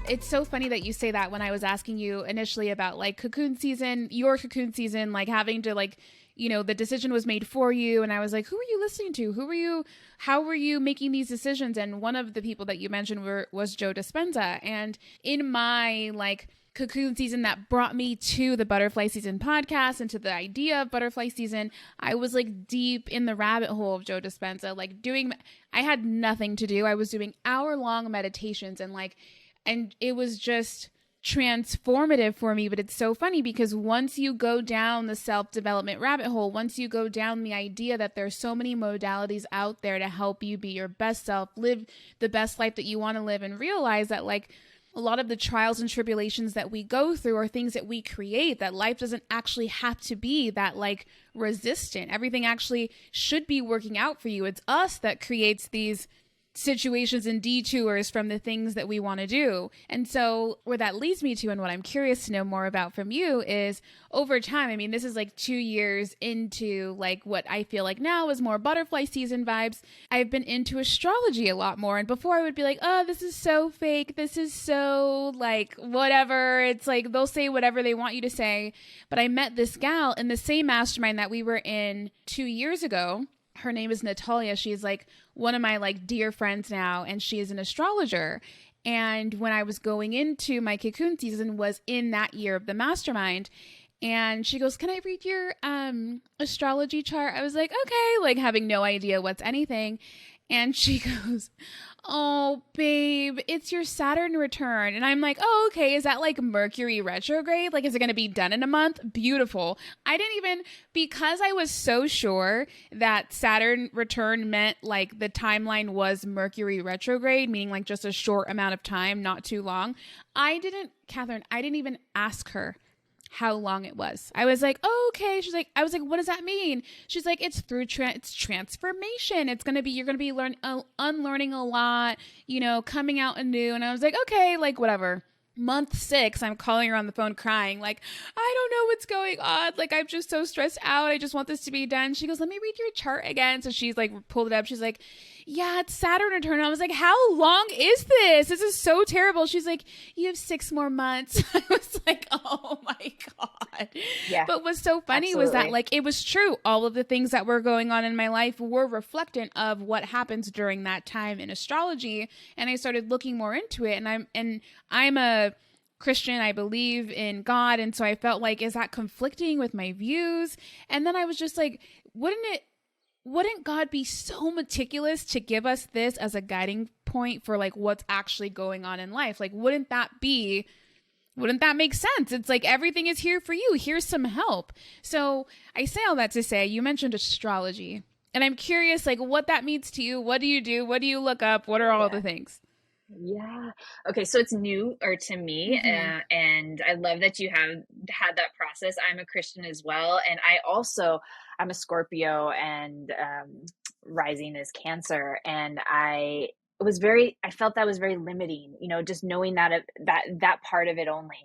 It's so funny that you say that when I was asking you initially about like cocoon season, your cocoon season, like having to like, the decision was made for you. And I was like, who were you listening to? How were you making these decisions? And one of the people that you mentioned was Joe Dispenza. And in my like cocoon season that brought me to the Butterfly Season podcast and to the idea of Butterfly Season, I was like deep in the rabbit hole of Joe Dispenza, like I had nothing to do. I was doing hour-long meditations and it was just transformative for me. But it's so funny because once you go down the self-development rabbit hole, once you go down the idea that there's so many modalities out there to help you be your best self, live the best life that you want to live, and realize that like a lot of the trials and tribulations that we go through are things that we create, that life doesn't actually have to be that like resistant. Everything actually should be working out for you. It's us that creates these situations and detours from the things that we want to do. And so where that leads me to, and what I'm curious to know more about from you, is over time, I mean, this is like 2 years into like what I feel like now is more butterfly season vibes. I've been into astrology a lot more. And before I would be like, oh, this is so fake. This is so like whatever. It's like they'll say whatever they want you to say. But I met this gal in the same mastermind that we were in 2 years ago. Her name is Natalia. She's like one of my like dear friends now, and she is an astrologer. And when I was going into my cocoon season was in that year of the mastermind. And she goes, can I read your astrology chart? I was like, okay, like having no idea what's anything. And she goes, oh, babe, it's your Saturn return. And I'm like, oh, okay. Is that like Mercury retrograde? Like, is it going to be done in a month? Beautiful. I didn't even, because I was so sure that Saturn return meant like the timeline was Mercury retrograde, meaning like just a short amount of time, not too long. Katherine, I didn't even ask her how long it was. I was like, oh, okay. I was like, what does that mean? She's like, it's through it's transformation. It's going to be, you're going to be unlearning a lot, coming out anew. And I was like, okay, like whatever. Month 6, I'm calling her on the phone crying, like, I don't know what's going on. Like, I'm just so stressed out. I just want this to be done. She goes, let me read your chart again. So she's like, pulled it up. She's like, yeah, it's Saturn return. I was like, how long is this? This is so terrible. She's like, you have 6 more months. I was like, oh my God. Yeah. But what's so funny was that like, it was true. All of the things that were going on in my life were reflectant of what happens during that time in astrology. And I started looking more into it, and I'm a Christian. I believe in God. And so I felt like, is that conflicting with my views? And then I was just like, wouldn't God be so meticulous to give us this as a guiding point for like what's actually going on in life? Like, wouldn't that make sense? It's like, everything is here for you. Here's some help. So I say all that to say, you mentioned astrology, and I'm curious, like, what that means to you. What do you do? What do you look up? What are all the things? Yeah. Okay. So it's new to me. Mm-hmm. And I love that you have had that process. I'm a Christian as well. And I'm a Scorpio, and rising is Cancer. And I felt that was very limiting, just knowing that part of it only.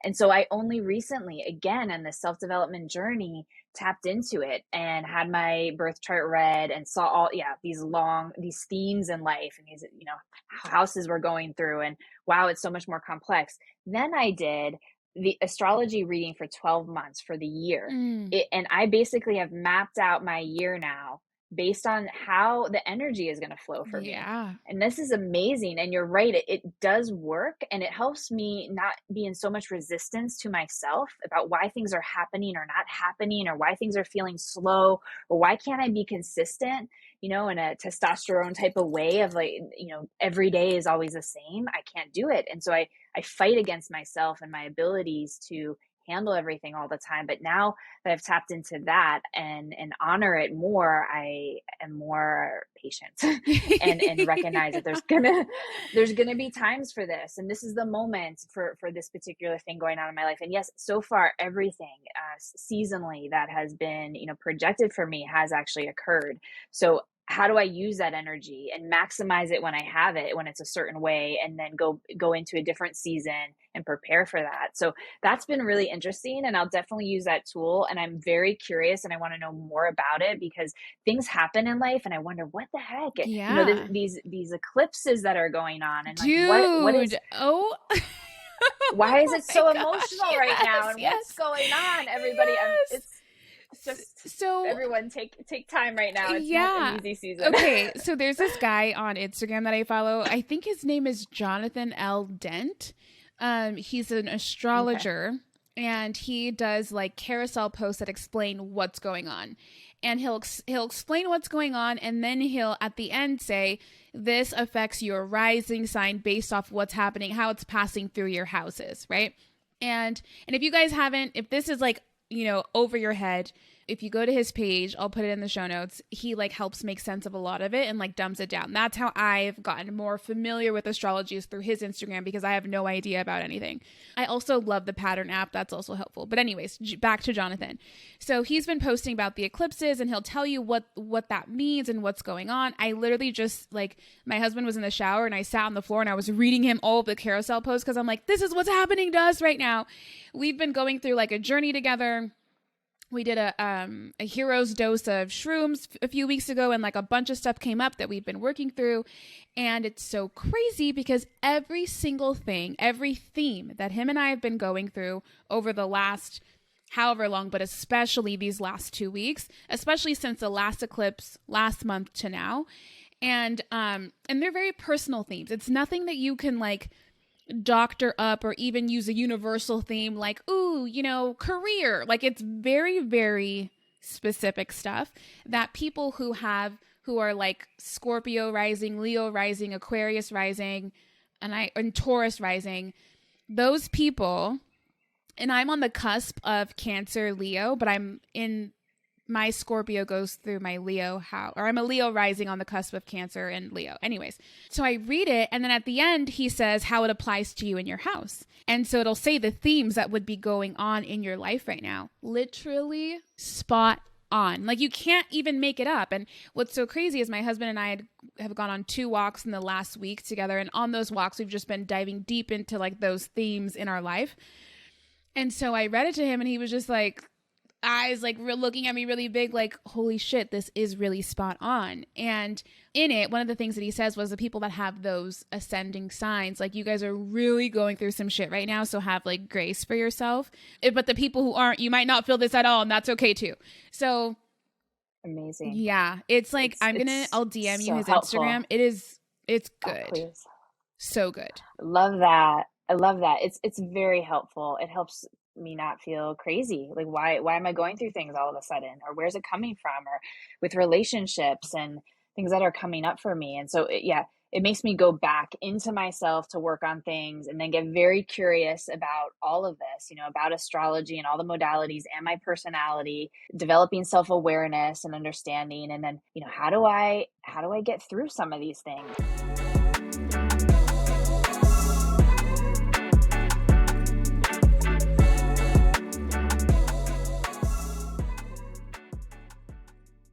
And so I only recently, again, in the self-development journey, tapped into it and had my birth chart read and saw these themes in life, and these, houses we're going through, and wow, it's so much more complex. Then I did the astrology reading for 12 months for the year. And I basically have mapped out my year now based on how the energy is going to flow for me. And this is amazing. And you're right, it does work, and it helps me not be in so much resistance to myself about why things are happening or not happening, or why things are feeling slow, or why can't I be consistent, in a testosterone type of way of like, every day is always the same. I can't do it. And so I fight against myself and my abilities to handle everything all the time. But now that I've tapped into that and honor it more, I am more patient and recognize that there's gonna be times for this, and this is the moment for this particular thing going on in my life. And yes, so far everything seasonally that has been projected for me has actually occurred. So how do I use that energy and maximize it when I have it, when it's a certain way, and then go into a different season and prepare for that. So that's been really interesting, and I'll definitely use that tool. And I'm very curious, and I want to know more about it because things happen in life, and I wonder what the heck, Yeah. these eclipses that are going on, and like what is Dude. Oh. why is Oh it my so gosh. emotional right now, Yes. and what's Yes. going on, everybody? Yes. It's just So, everyone take time right now. It's not an yeah. easy season. Okay. So there's this guy on Instagram that I follow. I think his name is Jonathan L. Dent. He's an Okay. astrologer, and he does like carousel posts that explain what's going on. And he'll explain what's going on, and then he'll at the end say this affects your rising sign based off what's happening, how it's passing through your houses, right? And if you guys haven't, if this is like, over your head, if you go to his page, I'll put it in the show notes. He like helps make sense of a lot of it and like dumbs it down. That's how I've gotten more familiar with astrology, is through his Instagram, because I have no idea about anything. I also love the pattern app. That's also helpful. But anyways, back to Jonathan. So he's been posting about the eclipses, and he'll tell you what that means and what's going on. I literally just, like, my husband was in the shower and I sat on the floor and I was reading him all of the carousel posts because I'm like, this is what's happening to us right now. We've been going through like a journey together. We did a hero's dose of shrooms a few weeks ago, and like a bunch of stuff came up that we've been working through. And it's so crazy because every single thing, every theme that him and I have been going through over the last however long, but especially these last 2 weeks, especially since the last eclipse last month to now. And they're very personal themes. It's nothing that you can like doctor up or even use a universal theme like, ooh, career. Like, it's very, very specific stuff that people who are like Scorpio rising, Leo rising, Aquarius rising, and Taurus rising, those people, and I'm on the cusp of Cancer, Leo, but my Scorpio goes through my Leo or I'm a Leo rising on the cusp of Cancer and Leo. Anyways, so I read it, and then at the end he says how it applies to you in your house. And so it'll say the themes that would be going on in your life right now. Literally spot on. Like, you can't even make it up. And what's so crazy is my husband and I have gone on 2 walks in the last week together, and on those walks we've just been diving deep into like those themes in our life. And so I read it to him, and he was just like, eyes like looking at me really big, like, holy shit, this is really spot on. And in it, one of the things that he says was the people that have those ascending signs, like, you guys are really going through some shit right now, so have like grace for yourself. But the people who aren't, you might not feel this at all, and that's okay too. So Amazing. yeah, it's like, I'll DM you his helpful Instagram. It's good. Oh, please. So good. Love that. I love that. It's very helpful. It helps me not feel crazy. Like, why am I going through things all of a sudden? Or where's it coming from? Or with relationships and things that are coming up for me. And so it makes me go back into myself to work on things, and then get very curious about all of this, about astrology and all the modalities and my personality, developing self-awareness and understanding. And then, how do I get through some of these things?